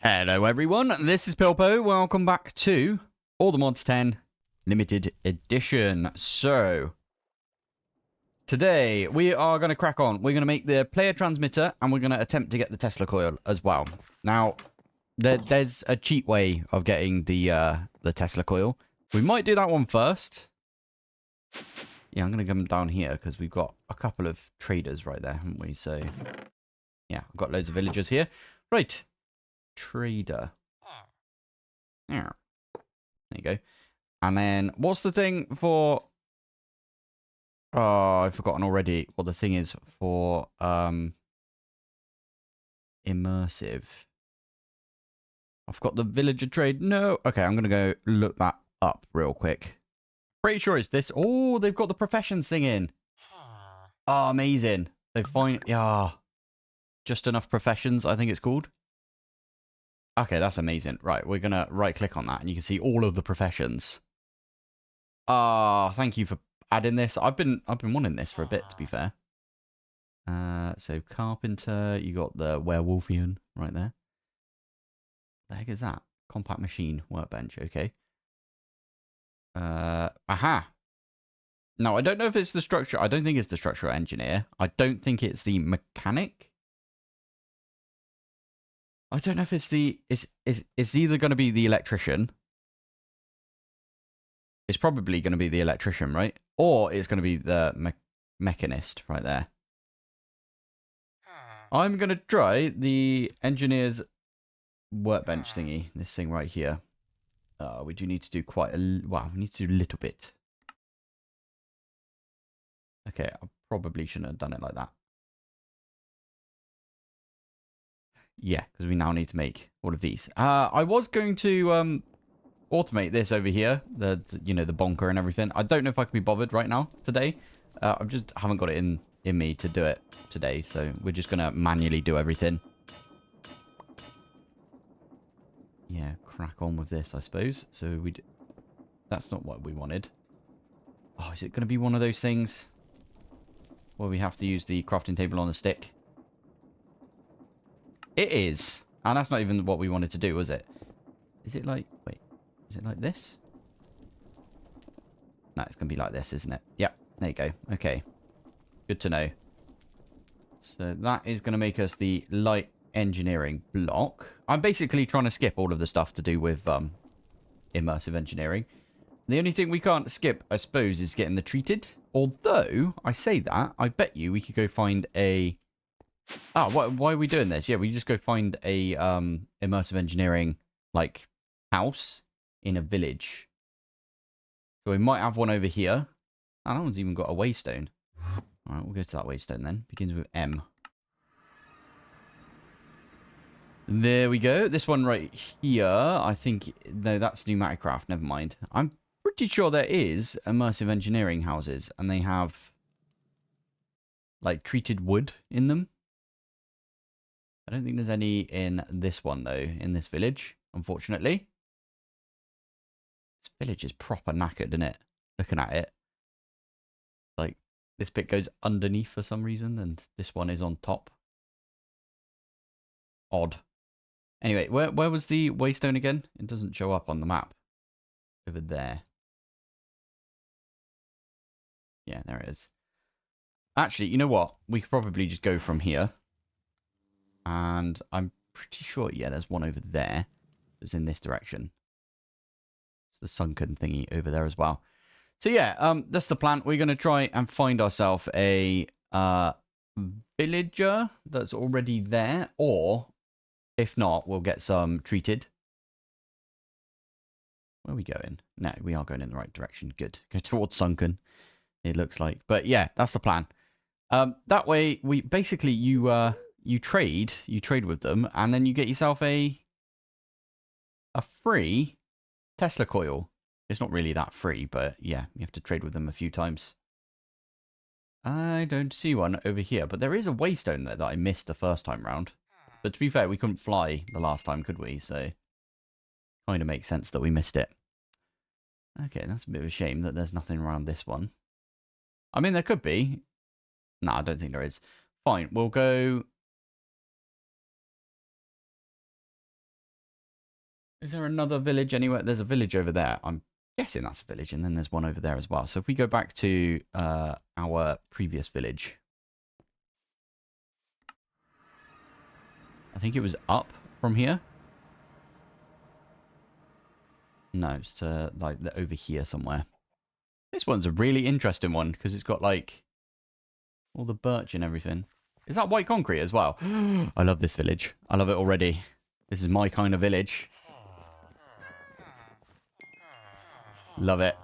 Hello everyone, this is Pilpoh. Welcome back to All the Mods 10 Limited Edition. So, today we are going to crack on. We're going to make the player transmitter and we're going to attempt to get the Tesla coil as well. Now, there's a cheat way of getting the Tesla coil. We might do that one first. Yeah, I'm going to come down here because we've got a couple of traders right there, haven't we? So, yeah, I've got loads of villagers here. Right. Trader. Yeah. There you go. And then, what's the thing for... Oh, I've forgotten already what the thing is for immersive. I've got the villager trade. No. Okay, I'm going to go look that up real quick. Pretty sure it's this. Oh, they've got the professions thing in. Oh, amazing. They find... Yeah. Just enough professions, I think it's called. Okay, that's amazing. Right, we're going to right-click on that, and you can see all of the professions. Thank you for adding this. I've been wanting this for a bit, to be fair. So carpenter, you got the werewolfian right there. The heck is that? Compact machine workbench. Okay. Aha. Now I don't know if it's the structure. I don't think it's the structural engineer. I don't think it's the mechanic. I don't know if it's the. It's either going to be the electrician. It's probably going to be the electrician, right? Or it's going to be the mechanist right there. I'm going to try the engineer's workbench thingy. This thing right here. We do need to do quite a... Wow, we need to do a little bit. Okay, I probably shouldn't have done it like that. Yeah, because we now need to make all of these. I was going to automate this over here. The bonker and everything. I don't know if I can be bothered right now, today. I just haven't got it in me to do it today. So we're just going to manually do everything. Yeah, crack on with this, I suppose. So that's not what we wanted. Oh, is it going to be one of those things where we have to use the crafting table on a stick? It is. And that's not even what we wanted to do, was it? Is it like... Wait. Is it like this? No, it's going to be like this, isn't it? Yep. There you go. Okay. Good to know. So that is going to make us the light engineering block. I'm basically trying to skip all of the stuff to do with immersive engineering. The only thing we can't skip, I suppose, is getting the treated. Although, I say that, I bet you we could go find a... why are we doing this? Yeah, we just go find a immersive engineering, like, house in a village. So we might have one over here. Oh, that one's even got a waystone. Alright, we'll go to that waystone then. Begins with M. There we go. This one right here, I think... No, that's pneumatic craft. Never mind. I'm pretty sure there is immersive engineering houses, and they have, like, treated wood in them. I don't think there's any in this one, though, in this village, unfortunately. This village is proper knackered, isn't it? Looking at it. Like, this bit goes underneath for some reason, and this one is on top. Odd. Anyway, where was the waystone again? It doesn't show up on the map. Over there. Yeah, there it is. Actually, you know what? We could probably just go from here. And I'm pretty sure, yeah, there's one over there. It's in this direction. It's the sunken thingy over there as well. So yeah, that's the plan. We're going to try and find ourselves a villager that's already there. Or, if not, we'll get some treated. Where are we going? No, we are going in the right direction. Good. Go towards sunken, it looks like. But yeah, that's the plan. That way, we basically, you trade with them, and then you get yourself a free Tesla coil. It's not really that free, but yeah, you have to trade with them a few times. I don't see one over here, but there is a waystone there that I missed the first time round. But to be fair, we couldn't fly the last time, could we? So, kind of makes sense that we missed it. Okay, that's a bit of a shame that there's nothing around this one. I mean, there could be. No, I don't think there is. Fine, we'll go... Is there another village anywhere? There's a village over there. I'm guessing that's a village, and then there's one over there as well. So if we go back to our previous village, I think it was up from here. No, it's to like over here somewhere. This one's a really interesting one because it's got like all the birch and everything. Is that white concrete as well? I love this village. I love it already. This is my kind of village. Love it.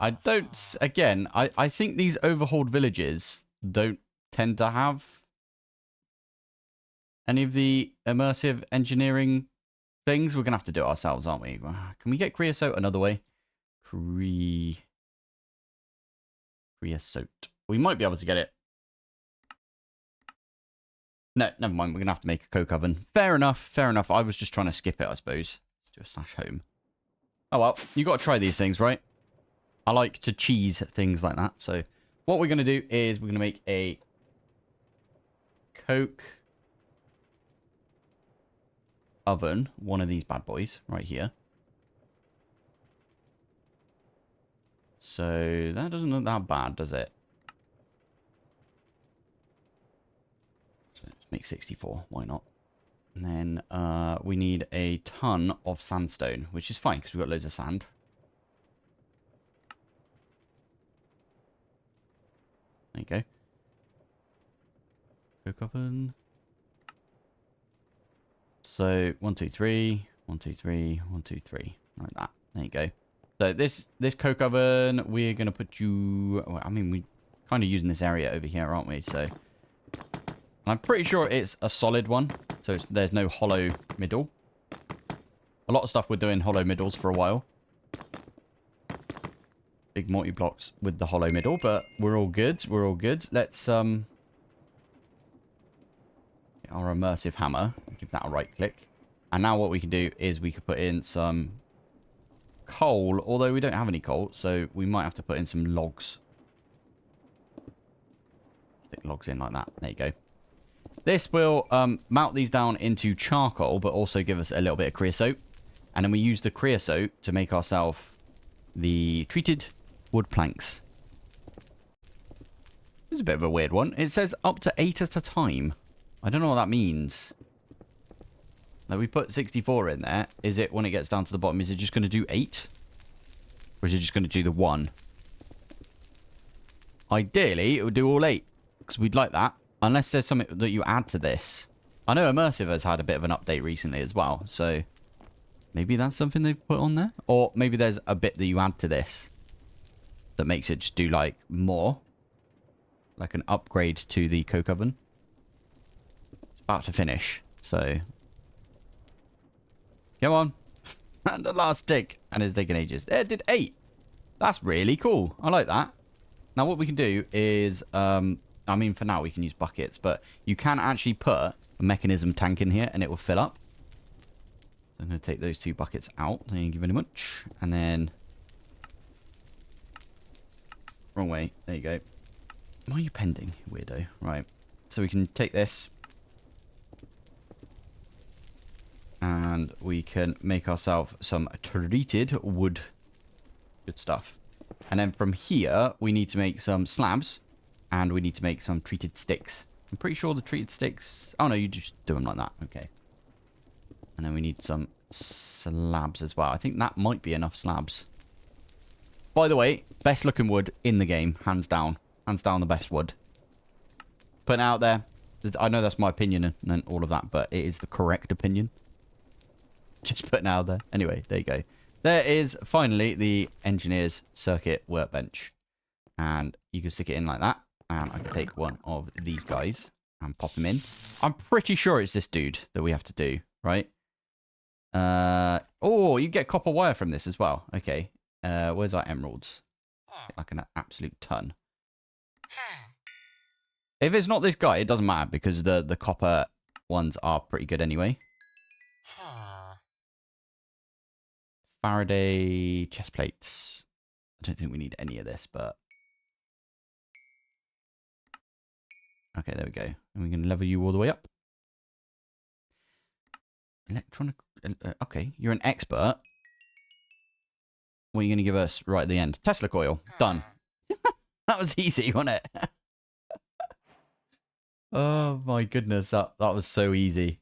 I don't, again, I think these overhauled villages don't tend to have any of the immersive engineering things. We're going to have to do it ourselves, aren't we? Can we get creosote another way? Creosote. We might be able to get it. No, never mind. We're going to have to make a coke oven. Fair enough. Fair enough. I was just trying to skip it, I suppose. Let's do a /home. Oh, well. You got to try these things, right? I like to cheese things like that. So what we're going to do is we're going to make a coke oven. One of these bad boys right here. So that doesn't look that bad, does it? So let's make 64. Why not? And then we need a ton of sandstone, which is fine because we've got loads of sand. There you go. Coke oven. So 1, 2, 3, 1, 2, 3, 1, 2, 3, like that. There you go. So this coke oven, we're gonna put you. Well, I mean, we're kind of using this area over here, aren't we? So I'm pretty sure it's a solid one. So there's no hollow middle. A lot of stuff we're doing hollow middles for a while. Big multi-blocks with the hollow middle, but we're all good. We're all good. Let's get our immersive hammer. Give that a right click. And now what we can do is we could put in some coal, although we don't have any coal, so we might have to put in some logs. Stick logs in like that. There you go. This will melt these down into charcoal, but also give us a little bit of creosote. And then we use the creosote to make ourselves the treated wood planks. This is a bit of a weird one. It says up to 8 at a time. I don't know what that means. Now we put 64 in there. Is it, when it gets down to the bottom, is it just going to do 8? Or is it just going to do the 1? Ideally, it would do all 8. Because we'd like that. Unless there's something that you add to this. I know Immersive has had a bit of an update recently as well. So maybe that's something they've put on there. Or maybe there's a bit that you add to this that makes it just do like more. Like an upgrade to the coke oven. It's about to finish. So come on. And the last tick. And it's taking ages. It did 8. That's really cool. I like that. Now what we can do is, I mean, for now we can use buckets, but you can actually put a mechanism tank in here and it will fill up. So I'm going to take those 2 buckets out. Thank you very much. And then, wrong way. There you go. Why are you pending, weirdo? Right. So we can take this. And we can make ourselves some treated wood. Good stuff. And then from here, we need to make some slabs. And we need to make some treated sticks. I'm pretty sure the treated sticks... Oh, no, you just do them like that. Okay. And then we need some slabs as well. I think that might be enough slabs. By the way, best looking wood in the game. Hands down. Hands down the best wood. Putting it out there. I know that's my opinion and all of that, but it is the correct opinion. Just putting it out there. Anyway, there you go. There is finally the engineer's circuit workbench. And you can stick it in like that. And I can take one of these guys and pop him in. I'm pretty sure it's this dude that we have to do, right? Oh, you get copper wire from this as well. Okay. Where's our emeralds? Like an absolute ton. If it's not this guy, it doesn't matter because the copper ones are pretty good anyway. Faraday chest plates. I don't think we need any of this, but... Okay, there we go. And we can level you all the way up. Okay, you're an expert. What are you going to give us right at the end? Tesla coil. Done. That was easy, wasn't it? Oh my goodness, that was so easy.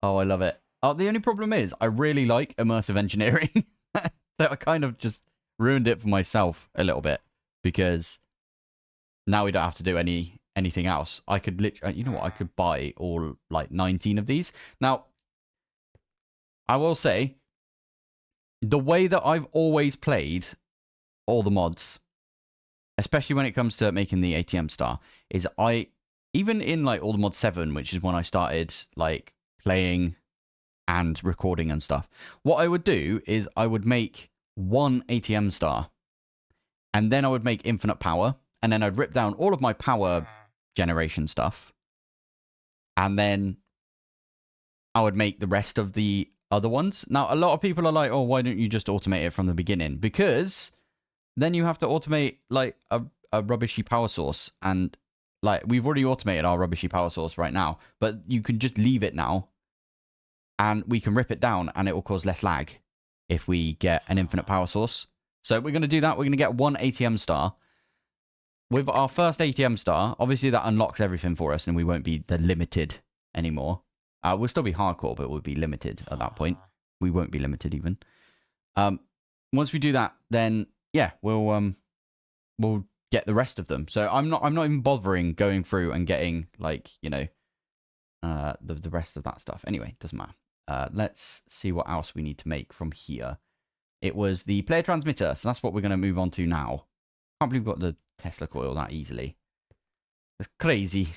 Oh, I love it. Oh, the only problem is I really like immersive engineering. So I kind of just ruined it for myself a little bit because now we don't have to do anything else. I could literally, you know what? I could buy all like 19 of these. Now, I will say the way that I've always played all the mods, especially when it comes to making the ATM star, is even in like all the mod 7, which is when I started like playing and recording and stuff, what I would do is I would make one ATM star and then I would make infinite power and then I'd rip down all of my power generation stuff and then I would make the rest of the other ones. Now, a lot of people are like, oh, why don't you just automate it from the beginning? Because then you have to automate like a rubbishy power source, and like we've already automated our rubbishy power source right now, but you can just leave it now and we can rip it down and it will cause less lag if we get an infinite power source. So we're going to do that. We're going to get one ATM star. With our first ATM star, obviously that unlocks everything for us and we won't be the limited anymore. We'll still be hardcore, but we'll be limited at that point. We won't be limited even. Once we do that, then yeah, we'll get the rest of them. So I'm not even bothering going through and getting like, you know, the rest of that stuff. Anyway, doesn't matter. Let's see what else we need to make from here. It was the player transmitter, so that's what we're going to move on to now. Can't believe we've got the Tesla coil that easily. It's crazy.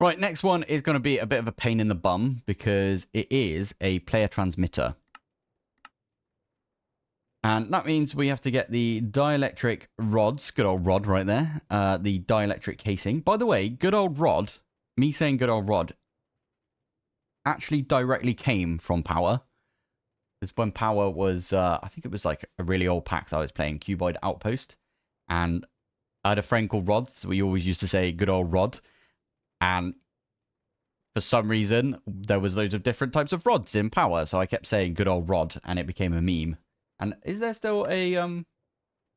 Right, next one is going to be a bit of a pain in the bum because it is a player transmitter. And that means we have to get the dielectric rods. Good old rod right there. The dielectric casing. By the way, good old rod, me saying good old rod, actually directly came from Powah. It's when Powah was, I think it was like a really old pack that I was playing, Cuboid Outpost. And I had a friend called Rod, so we always used to say good old Rod. And for some reason, there was loads of different types of rods in Powah, so I kept saying good old Rod, and it became a meme. And is there still a, oh,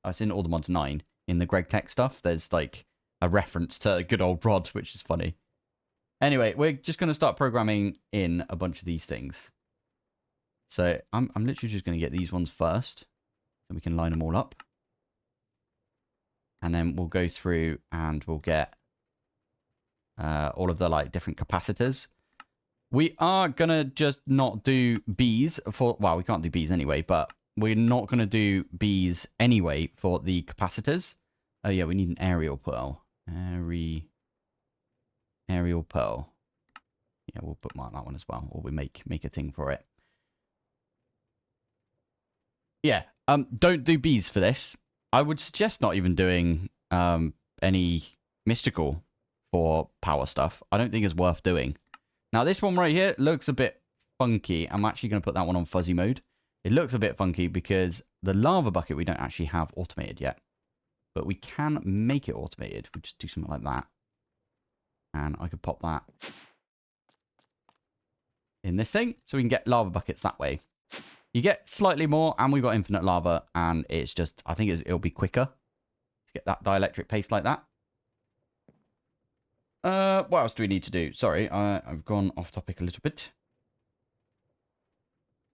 it's in all the mods 9. In the Greg Tech stuff, there's like a reference to good old Rod, which is funny. Anyway, we're just going to start programming in a bunch of these things. So I'm literally just going to get these ones first, so we can line them all up. And then we'll go through and we'll get all of the like different capacitors. We are going to just not do Bs for, well, we can't do Bs anyway, but we're not going to do Bs anyway for the capacitors. Oh yeah, we need an aerial pearl. Aerial pearl. Yeah, we'll bookmark that one as well, or we make a thing for it. Yeah, don't do Bs for this. I would suggest not even doing any mystical for power stuff. I don't think it's worth doing. Now, this one right here looks a bit funky. I'm actually going to put that one on fuzzy mode. It looks a bit funky because the lava bucket we don't actually have automated yet. But we can make it automated. We'll just do something like that. And I could pop that in this thing. So we can get lava buckets that way. You get slightly more, and we've got infinite lava. And it's just, I think it'll be quicker to get that dielectric paste like that. What else do we need to do? Sorry, I've gone off topic a little bit.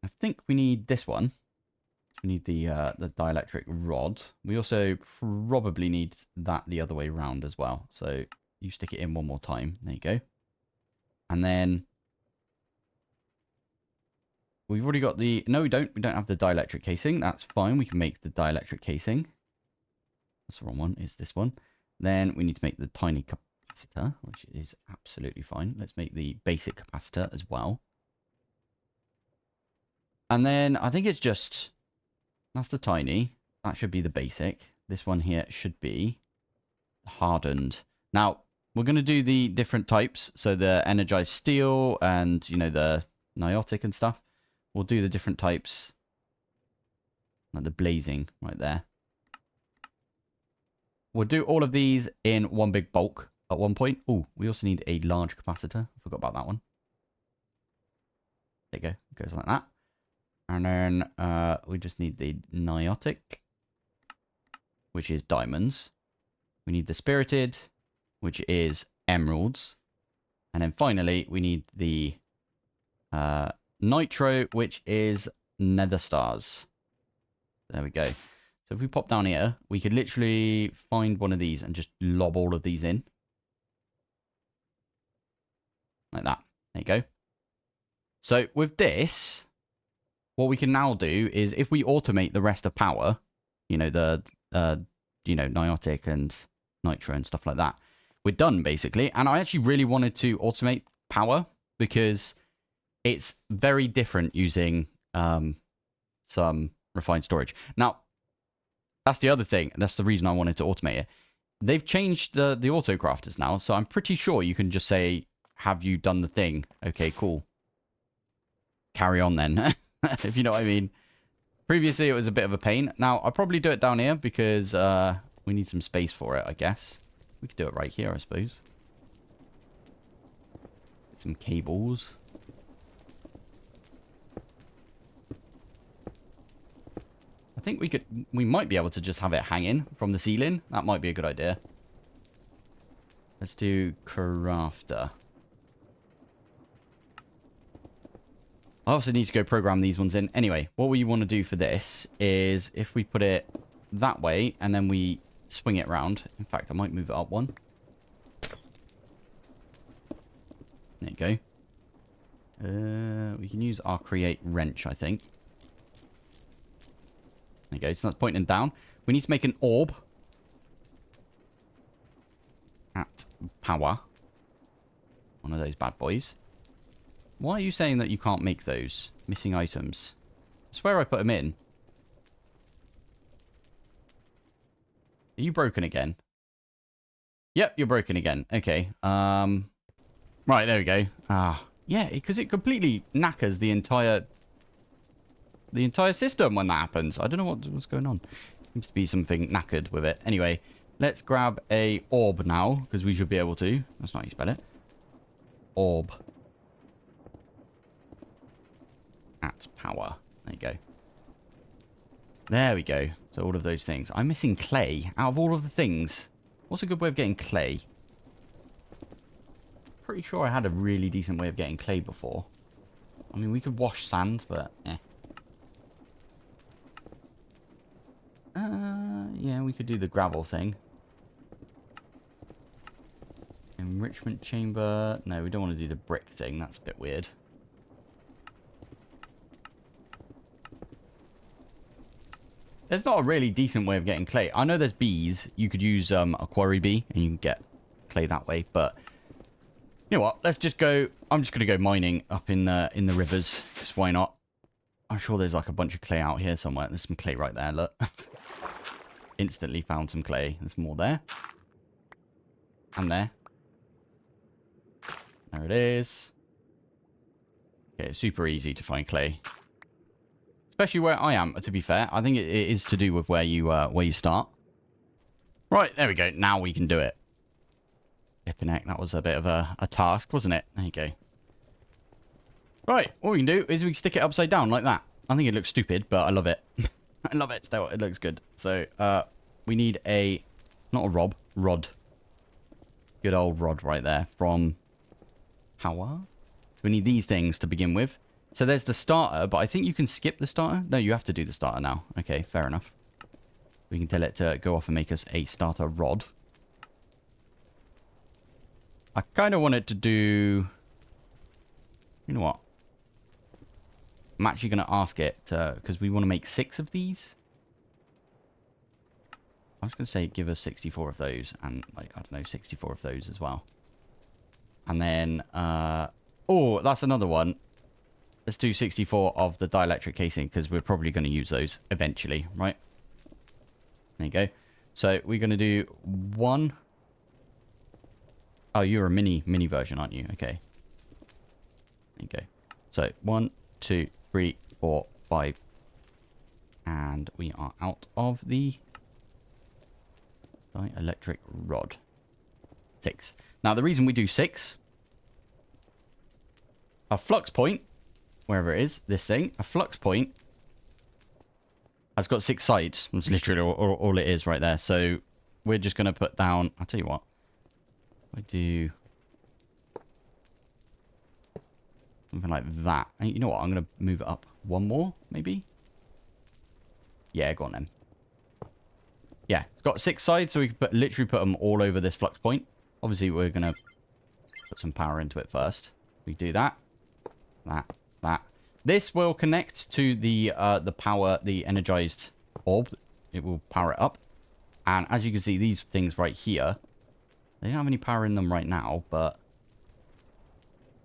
I think we need this one. We need the dielectric rod. We also probably need that the other way around as well. So you stick it in one more time. There you go. And then we've already got the... No, we don't. We don't have the dielectric casing. That's fine. We can make the dielectric casing. That's the wrong one. It's this one. Then we need to make the tiny capacitor, which is absolutely fine. Let's make the basic capacitor as well. And then I think it's just... That's the tiny. That should be the basic. This one here should be hardened. Now, we're going to do the different types. So the energized steel and, you know, the niotic and stuff. We'll do the different types. Like the blazing right there. We'll do all of these in one big bulk at one point. Oh, we also need a large capacitor. I forgot about that one. There you go. It goes like that. And then we just need the Niotic, which is diamonds. We need the Spirited, which is emeralds. And then finally, we need the Nitro, which is nether stars. There we go. So if we pop down here, we could literally find one of these and just lob all of these in. Like that. There you go. So with this, what we can now do is if we automate the rest of Powah, you know, the, Niotic and Nitro and stuff like that, we're done basically. And I actually really wanted to automate Powah because it's very different using some refined storage. Now, that's the other thing. That's the reason I wanted to automate it. They've changed the auto crafters now, so I'm pretty sure you can just say, have you done the thing? Okay, cool. Carry on then, if you know what I mean. Previously, it was a bit of a pain. Now, I'll probably do it down here because we need some space for it, I guess. We could do it right here, I suppose. Get some cables. I think we might be able to just have it hanging from the ceiling. That might be a good idea. Let's do crafter. I also need to go program these ones in. Anyway, what we want to do for this is if we put it that way and then we swing it around. In fact, I might move it up one. There you go. We can use our create wrench, I think. There you go. So that's pointing down. We need to make an orb at Powah. One of those bad boys. Why are you saying that you can't make those missing items? I swear I put them in. Are you broken again? Yep, you're broken again. Okay. Right, there we go. Yeah, because it completely knackers the entire system when that happens. I don't know what's going on. Seems to be something knackered with it. Anyway, let's grab a orb now, because we should be able to. That's not how you spell it. Orb. At Powah. There you go. There we go. So all of those things. I'm missing clay. Out of all of the things, what's a good way of getting clay? Pretty sure I had a really decent way of getting clay before. I mean, we could wash sand, but eh. Yeah, we could do the gravel thing. Enrichment chamber. No, we don't want to do the brick thing. That's a bit weird. There's not a really decent way of getting clay. I know there's bees. You could use a quarry bee and you can get clay that way. But you know what? Let's just go. I'm just going to go mining up in the rivers. Because why not? I'm sure there's like a bunch of clay out here somewhere. There's some clay right there. Look. Instantly found some clay. There's more there. And there. There it is. Okay, it's super easy to find clay. Especially where I am, to be fair. I think it is to do with where you start. Right, there we go. Now we can do it. Flipping heck, that was a bit of a task, wasn't it? There you go. Right, what we can do is we can stick it upside down like that. I think it looks stupid, but I love it. I love it still. It looks good. So, we need not a rod. Good old rod right there from Powah. We need these things to begin with. So there's the starter, but I think you can skip the starter. No, you have to do the starter now. Okay, fair enough. We can tell it to go off and make us a starter rod. I kind of want it to do... You know what? I'm actually going to ask it because we want to make 6 of these. I was going to say give us 64 of those and, like, I don't know, 64 of those as well. And then, oh, that's another one. Let's do 64 of the dielectric casing because we're probably going to use those eventually, right? There you go. So we're going to do 1. Oh, you're a mini version, aren't you? Okay. There you go. So 1, 2, 3, 4, 5. And we are out of the dielectric rod. 6. Now, the reason we do 6, a flux point wherever it is, this thing, a flux point has got 6 sides. That's literally all it is right there. So we're just going to put down, I'll tell you what, I do something like that. And you know what, I'm going to move it up one more, maybe? Yeah, go on then. Yeah, it's got 6 sides, so we can literally put them all over this flux point. Obviously, we're going to put some power into it first. We do that. That. This will connect to the power, the energized orb. It will power it up. And as you can see, these things right here, they don't have any power in them right now, but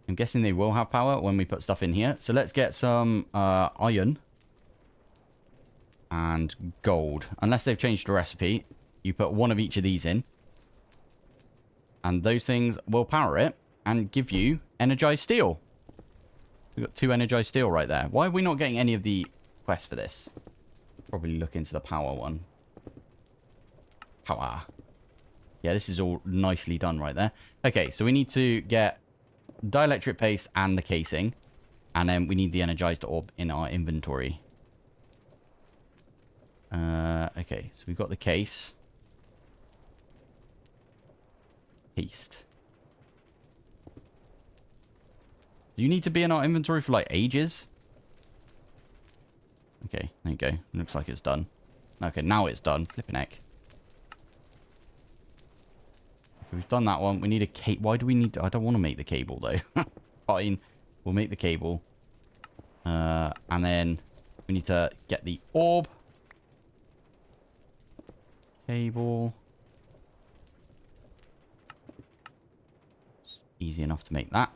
I'm guessing they will have power when we put stuff in here. So let's get some iron and gold. Unless they've changed the recipe, you put one of each of these in. And those things will power it and give you energized steel. We've got 2 energized steel right there. Why are we not getting any of the quests for this? Probably look into the power one. Power. Yeah, this is all nicely done right there. Okay, so we need to get dielectric paste and the casing. And then we need the energized orb in our inventory. Okay, so we've got the case. Paste. Do you need to be in our inventory for like ages? Okay, there you go. Looks like it's done. Okay, now it's done. Flipping heck. Okay, we've done that one. We need a cable. Why do we need... I don't want to make the cable though. Fine. We'll make the cable. And then we need to get the orb. Cable. It's easy enough to make that.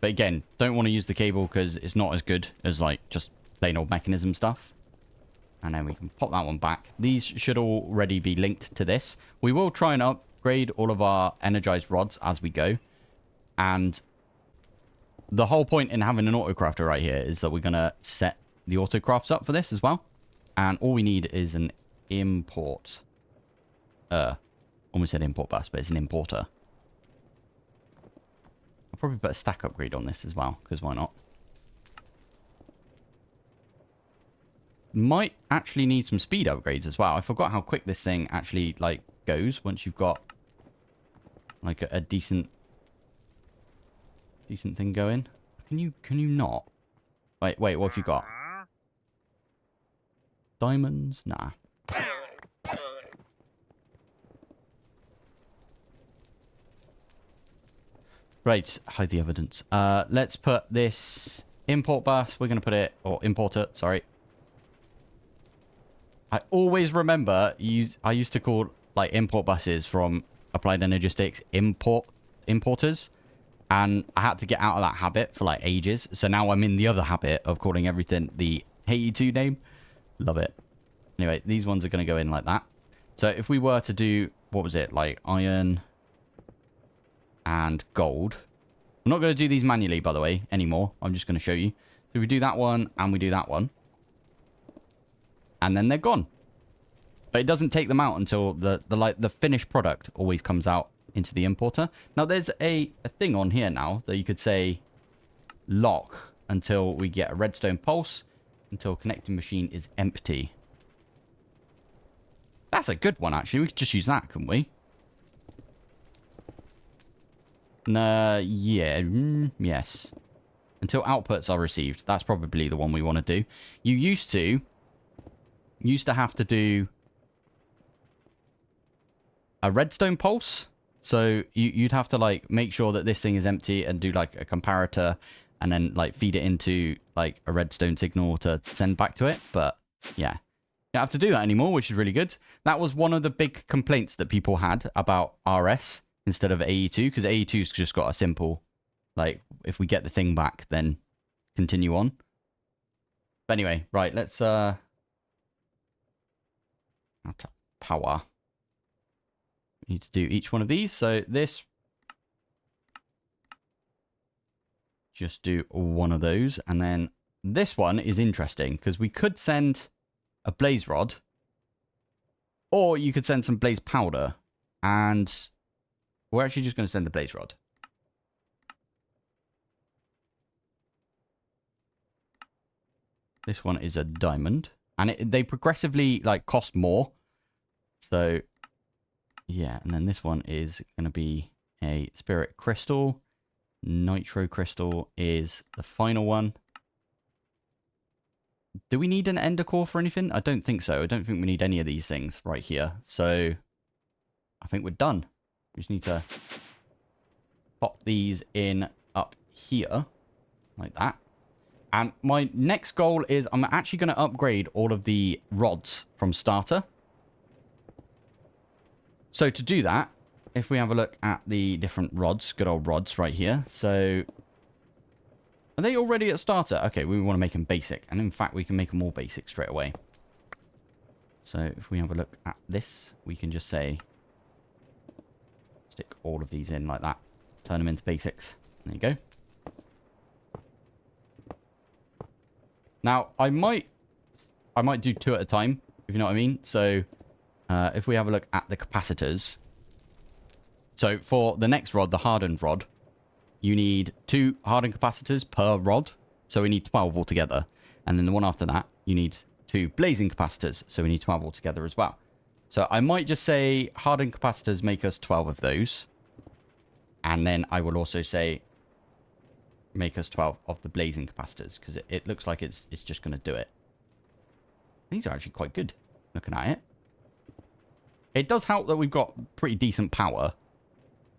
But again, don't want to use the cable because it's not as good as like just plain old mechanism stuff. And then we can pop that one back. These should already be linked to this. We will try and upgrade all of our energized rods as we go. And the whole point in having an autocrafter right here is that we're going to set the autocrafts up for this as well. And all we need is an import. Almost said import bus, but it's an importer. I'll probably put a stack upgrade on this as well, because why not? Might actually need some speed upgrades as well. I forgot how quick this thing actually, like, goes once you've got, like, a decent thing going. Can you not? Wait, what have you got? Diamonds? Nah. Right, hide the evidence. Let's put this import bus. We're going to put it, or importer, sorry. I always remember, I used to call, like, import buses from Applied Energistics importers. And I had to get out of that habit for, like, ages. So now I'm in the other habit of calling everything the 82 name. Love it. Anyway, these ones are going to go in like that. So if we were to do, what was it, like iron and gold. I'm not going to do these manually, by the way, anymore. I'm just going to show you. So we do that one and we do that one. And then they're gone. But it doesn't take them out until the finished product always comes out into the importer. Now there's a thing on here now that you could say lock until we get a redstone pulse until connecting machine is empty. That's a good one, actually. We could just use that, couldn't we? Yeah. Yes. Until outputs are received. That's probably the one we want to do. You used to have to do a redstone pulse. So you'd have to, like, make sure that this thing is empty and do, like, a comparator and then, like, feed it into, like, a redstone signal to send back to it. But, yeah. You don't have to do that anymore, which is really good. That was one of the big complaints that people had about RS instead of AE2, because AE2's just got a simple, like, if we get the thing back, then continue on. But anyway, right, let's, Powah. We need to do each one of these. So this, just do one of those. And then this one is interesting because we could send a blaze rod, or you could send some blaze powder, and we're actually just going to send the blaze rod. This one is a diamond. And they progressively, like, cost more. So, yeah. And then this one is going to be a spirit crystal. Nitro crystal is the final one. Do we need an ender core for anything? I don't think so. I don't think we need any of these things right here. So, I think we're done. We just need to pop these in up here. Like that. And my next goal is I'm actually going to upgrade all of the rods from starter. So to do that, if we have a look at the different rods, good old rods right here. So are they already at starter? Okay, we want to make them basic. And in fact, we can make them more basic straight away. So if we have a look at this, we can just say, stick all of these in like that. Turn them into basics. There you go. Now, I might do 2 at a time, if you know what I mean. So, if we have a look at the capacitors. So, for the next rod, the hardened rod, you need 2 hardened capacitors per rod. So, we need 12 altogether. And then the one after that, you need 2 blazing capacitors. So, we need 12 altogether as well. So, I might just say hardened capacitors make us 12 of those. And then I will also say make us 12 of the blazing capacitors, because it looks like it's just going to do it. These are actually quite good, looking at it. It does help that we've got pretty decent power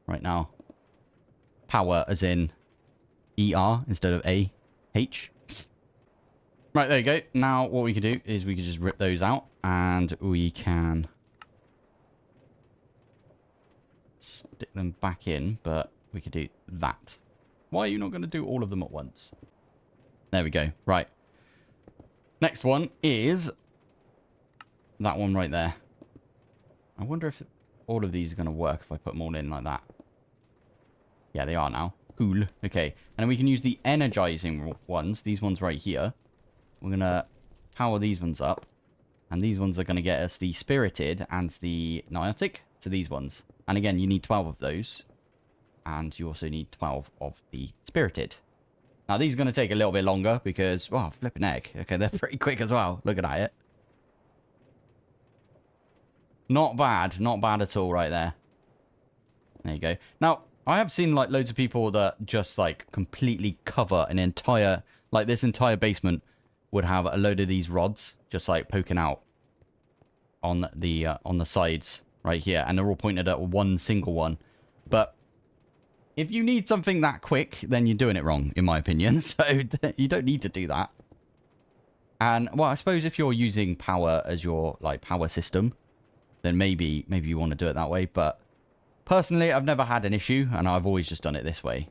right now. Power as in ER instead of AH. Right, there you go. Now what we can do is we can just rip those out, and we can stick them back in, but we could do that. Why are you not going to do all of them at once? There we go. Right. Next one is that one right there. I wonder if all of these are going to work if I put them all in like that. Yeah, they are now. Cool. Okay. And then we can use the energizing ones. These ones right here. We're going to power these ones up. And these ones are going to get us the spirited and the niotic to these ones. And again, you need 12 of those. And you also need 12 of the spirited. Now, these are going to take a little bit longer because, wow, flipping egg. Okay, they're pretty quick as well. Looking at it. Not bad. Not bad at all right there. There you go. Now, I have seen, like, loads of people that just, like, completely cover an entire, like, this entire basement would have a load of these rods just, like, poking out on the sides right here. And they're all pointed at one single one. But if you need something that quick, then you're doing it wrong, in my opinion. So you don't need to do that. And, well, I suppose if you're using power as your, like, power system, then maybe you want to do it that way. But personally, I've never had an issue, and I've always just done it this way.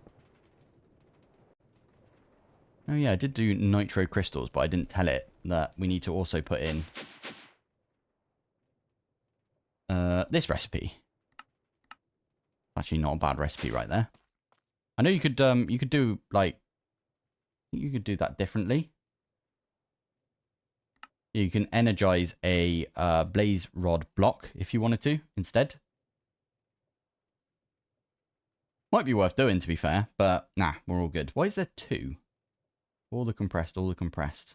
Oh, yeah, I did do nitro crystals, but I didn't tell it that we need to also put in this recipe. Actually, not a bad recipe right there. I know you could do, like, you could do that differently. You can energize a blaze rod block if you wanted to instead. Might be worth doing, to be fair, but nah, we're all good. Why is there 2? All the compressed, all the compressed.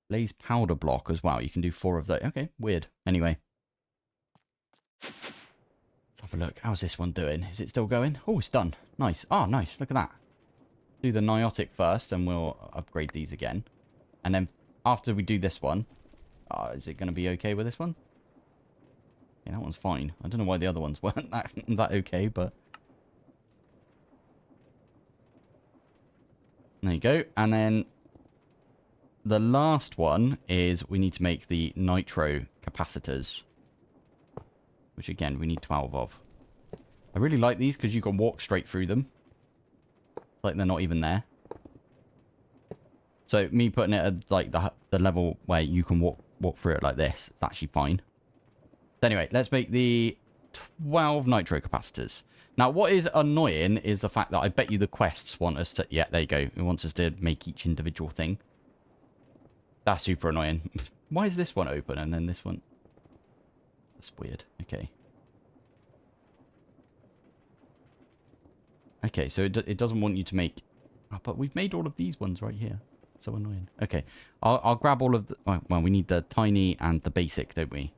Blaze powder block as well. You can do 4 of those. Okay, weird. Anyway. Let's have a look. How's this one doing? Is it still going? Oh, it's done. Nice. Oh, nice. Look at that. Do the niotic first, and we'll upgrade these again. And then after we do this one, is it going to be okay with this one? Yeah, that one's fine. I don't know why the other ones weren't that okay, but there you go. And then the last one is we need to make the nitro capacitors, which again, we need 12 of. I really like these because you can walk straight through them. It's like they're not even there. So me putting it at like the level where you can walk through it like this, it's actually fine. So anyway, let's make the 12 nitro capacitors. Now, what is annoying is the fact that I bet you the quests want us to... Yeah, there you go. It wants us to make each individual thing. That's super annoying. Why is this one open and then this one... That's weird. Okay. Okay, so it doesn't want you to make... Oh, but we've made all of these ones right here. So annoying. Okay. I'll grab all of the... Well, we need the tiny and the basic, don't we?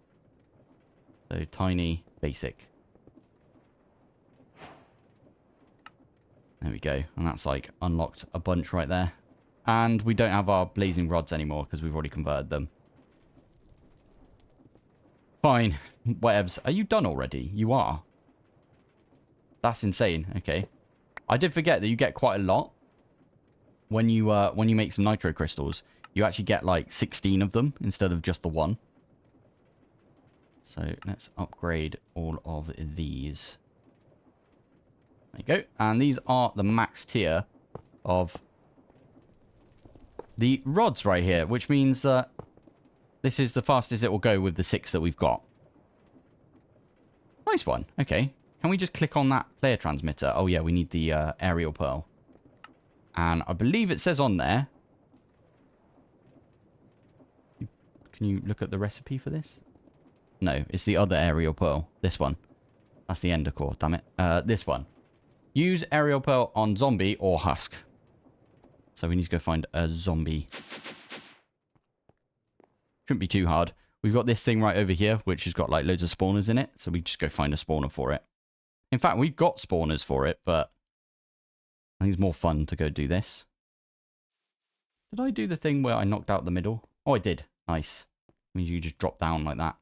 So tiny, basic. There we go. And that's like unlocked a bunch right there. And we don't have our blazing rods anymore because we've already converted them. Fine. Whatevs. Are you done already? You are. That's insane. Okay. I did forget that you get quite a lot when you make some nitro crystals. You actually get like 16 of them instead of just the one. So let's upgrade all of these. There you go. And these are the max tier of the rods right here, which means that this is the fastest it will go with the 6 that we've got. Nice one. Okay. Can we just click on that player transmitter? Oh, yeah, we need the aerial pearl. And I believe it says on there... Can you look at the recipe for this? No, it's the other aerial pearl. This one. That's the ender core, damn it. This one. Use aerial pearl on zombie or husk. So we need to go find a zombie. Shouldn't be too hard. We've got this thing right over here, which has got like loads of spawners in it. So we just go find a spawner for it. In fact, we've got spawners for it, but I think it's more fun to go do this. Did I do the thing where I knocked out the middle? Oh, I did. Nice. Means you just drop down like that.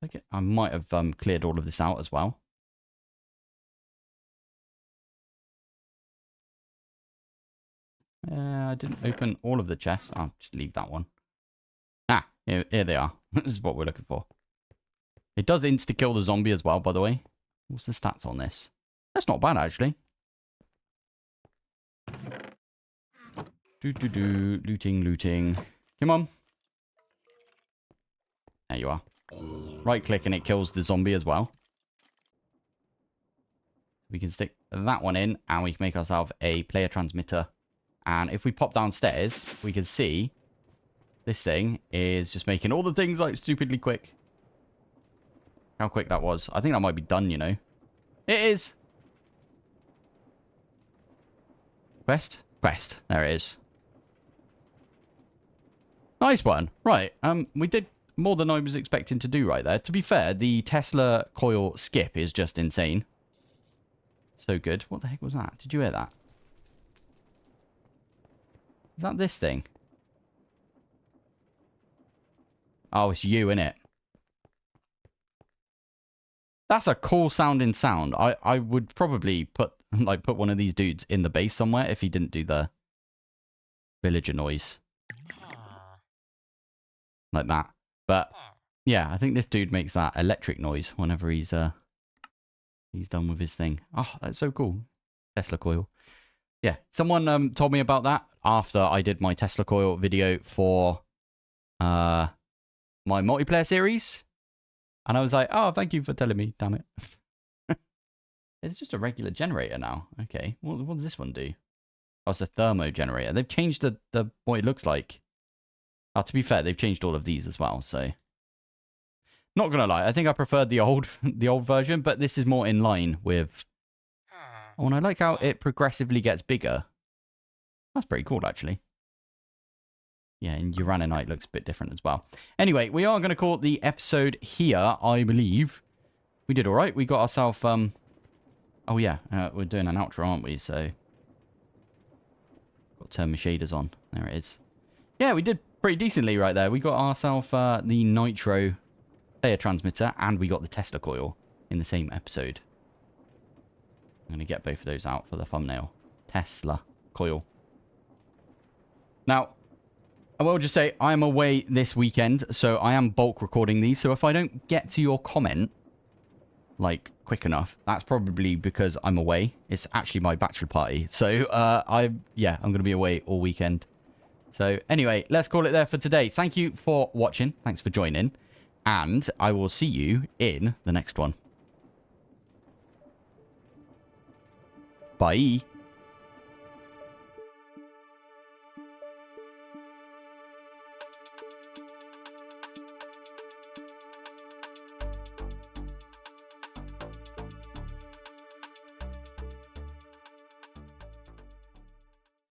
Okay. I might have cleared all of this out as well. I didn't open all of the chests. I'll just leave that one. Ah, here they are. This is what we're looking for. It does insta-kill the zombie as well, by the way. What's the stats on this? That's not bad, actually. Looting, looting. Come on. There you are. Right-click and it kills the zombie as well. We can stick that one in and we can make ourselves a player transmitter. And if we pop downstairs, we can see this thing is just making all the things like stupidly quick. How quick that was. I think that might be done, you know. It is. Quest? Quest. There it is. Nice one. Right. We did more than I was expecting to do right there. To be fair, the Tesla coil skip is just insane. So good. What the heck was that? Did you hear that? Is that this thing? Oh, it's you, innit? That's a cool sounding sound. I would probably put one of these dudes in the base somewhere if he didn't do the villager noise. Like that. But yeah, I think this dude makes that electric noise whenever he's done with his thing. Oh, that's so cool. Tesla coil. Yeah, someone told me about that after I did my Tesla coil video for my multiplayer series. And I was like, oh, thank you for telling me, damn it. It's just a regular generator now. Okay, what does this one do? Oh, it's a thermo generator. They've changed the what it looks like. Oh, to be fair, they've changed all of these as well, so... Not gonna lie, I think I preferred the old version, but this is more in line with... Oh, and I like how it progressively gets bigger. That's pretty cool, actually. Yeah, and Uraninite looks a bit different as well. Anyway, we are going to call the episode here, I believe. We did all right. We got ourselves... Oh, yeah. We're doing an outro, aren't we? So... Got to turn my shaders on. There it is. Yeah, we did pretty decently right there. We got ourselves the Nitro player transmitter, and we got the Tesla coil in the same episode. I'm going to get both of those out for the thumbnail. Tesla coil. Now... I will just say, I'm away this weekend, so I am bulk recording these. So if I don't get to your comment, like, quick enough, that's probably because I'm away. It's actually my bachelor party. So, I'm going to be away all weekend. So, anyway, let's call it there for today. Thank you for watching. Thanks for joining. And I will see you in the next one. Bye.